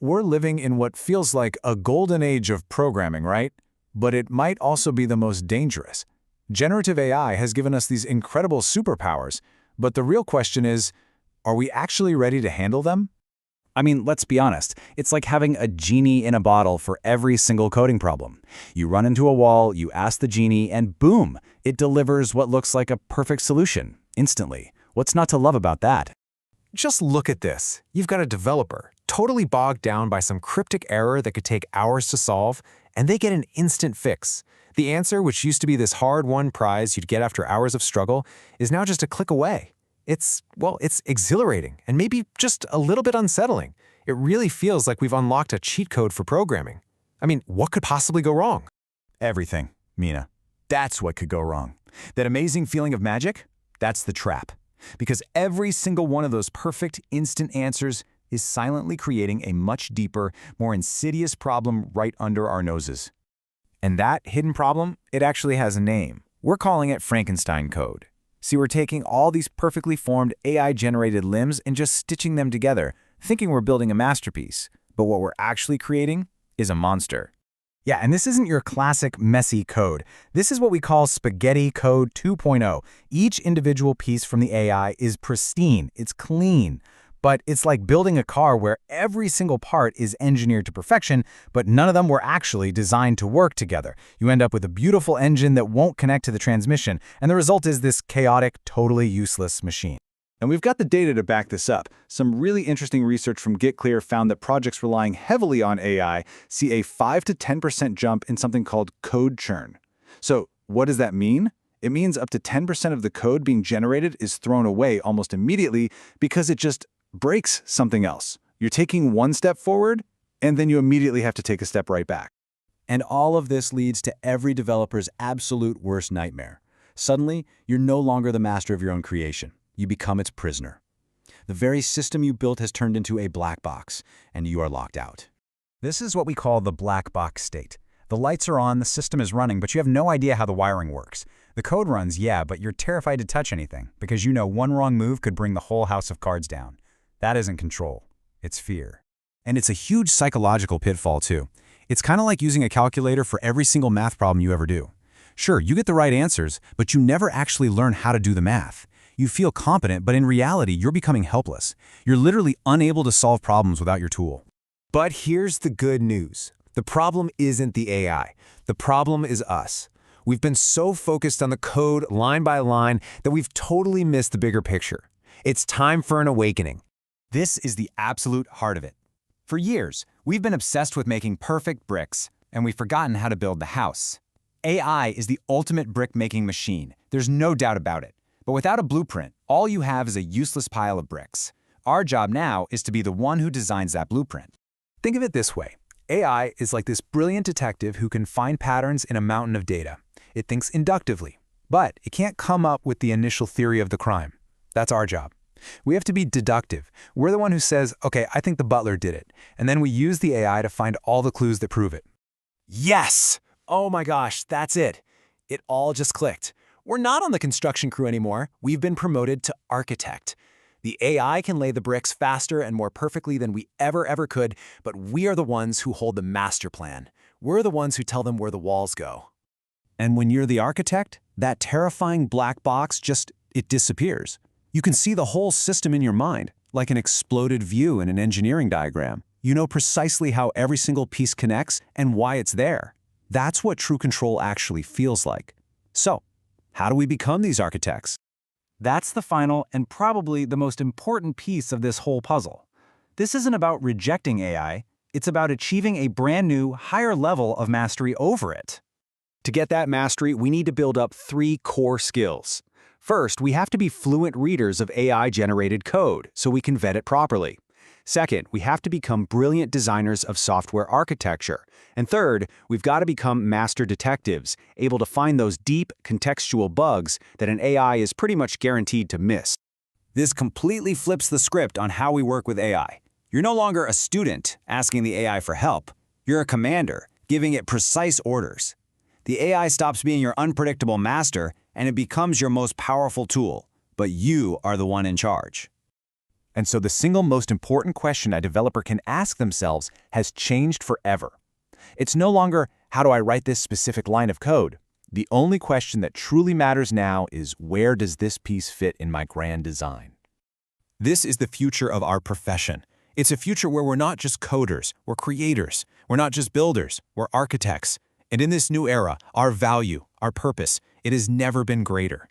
We're living in what feels like a golden age of programming, right? But it might also be the most dangerous. Generative AI has given us these incredible superpowers, but the real question is, are we actually ready to handle them? I mean, let's be honest. It's like having a genie in a bottle for every single coding problem. You run into a wall, you ask the genie, and boom, it delivers what looks like a perfect solution, instantly. What's not to love about that? Just look at this. You've got a developer, totally bogged down by some cryptic error that could take hours to solve, and they get an instant fix. The answer, which used to be this hard-won prize you'd get after hours of struggle, is now just a click away. It's exhilarating and maybe just a little bit unsettling. It really feels like we've unlocked a cheat code for programming. I mean, what could possibly go wrong? Everything, Mina. That's what could go wrong. That amazing feeling of magic? That's the trap. Because every single one of those perfect, instant answers is silently creating a much deeper, more insidious problem right under our noses. And that hidden problem, it actually has a name. We're calling it Frankenstein code. See, we're taking all these perfectly formed AI-generated limbs and just stitching them together, thinking we're building a masterpiece. But what we're actually creating is a monster. Yeah, and this isn't your classic messy code. This is what we call spaghetti code 2.0. Each individual piece from the AI is pristine, it's clean. But it's like building a car where every single part is engineered to perfection, but none of them were actually designed to work together. You end up with a beautiful engine that won't connect to the transmission, and the result is this chaotic, totally useless machine. And we've got the data to back this up. Some really interesting research from GitClear found that projects relying heavily on AI see a 5 to 10% jump in something called code churn. So what does that mean? It means up to 10% of the code being generated is thrown away almost immediately because it just breaks something else. You're taking one step forward, and then you immediately have to take a step right back. And all of this leads to every developer's absolute worst nightmare. Suddenly, you're no longer the master of your own creation. You become its prisoner. The very system you built has turned into a black box, and you are locked out. This is what we call the black box state. The lights are on, the system is running, but you have no idea how the wiring works. The code runs, yeah, but you're terrified to touch anything, because you know one wrong move could bring the whole house of cards down. That isn't control. It's fear. And it's a huge psychological pitfall, too. It's kind of like using a calculator for every single math problem you ever do. Sure, you get the right answers, but you never actually learn how to do the math. You feel competent, but in reality, you're becoming helpless. You're literally unable to solve problems without your tool. But here's the good news. The problem isn't the AI. The problem is us. We've been so focused on the code line by line that we've totally missed the bigger picture. It's time for an awakening. This is the absolute heart of it. For years, we've been obsessed with making perfect bricks, and we've forgotten how to build the house. AI is the ultimate brick-making machine. There's no doubt about it. But without a blueprint, all you have is a useless pile of bricks. Our job now is to be the one who designs that blueprint. Think of it this way. AI is like this brilliant detective who can find patterns in a mountain of data. It thinks inductively, but it can't come up with the initial theory of the crime. That's our job. We have to be deductive. We're the one who says, okay, I think the butler did it. And then we use the AI to find all the clues that prove it. Yes! Oh my gosh, that's it. It all just clicked. We're not on the construction crew anymore. We've been promoted to architect. The AI can lay the bricks faster and more perfectly than we ever could, but we are the ones who hold the master plan. We're the ones who tell them where the walls go. And when you're the architect, that terrifying black box it disappears. You can see the whole system in your mind, like an exploded view in an engineering diagram. You know precisely how every single piece connects and why it's there. That's what true control actually feels like. So, how do we become these architects? That's the final and probably the most important piece of this whole puzzle. This isn't about rejecting AI, it's about achieving a brand new, higher level of mastery over it. To get that mastery, we need to build up 3 core skills. First, we have to be fluent readers of AI-generated code so we can vet it properly. Second, we have to become brilliant designers of software architecture. And third, we've got to become master detectives, able to find those deep, contextual bugs that an AI is pretty much guaranteed to miss. This completely flips the script on how we work with AI. You're no longer a student asking the AI for help. You're a commander, giving it precise orders. The AI stops being your unpredictable master and it becomes your most powerful tool, but you are the one in charge. And so the single most important question a developer can ask themselves has changed forever. It's no longer, how do I write this specific line of code? The only question that truly matters now is, where does this piece fit in my grand design? This is the future of our profession. It's a future where we're not just coders, we're creators. We're not just builders, we're architects. And in this new era, our value, our purpose, it has never been greater.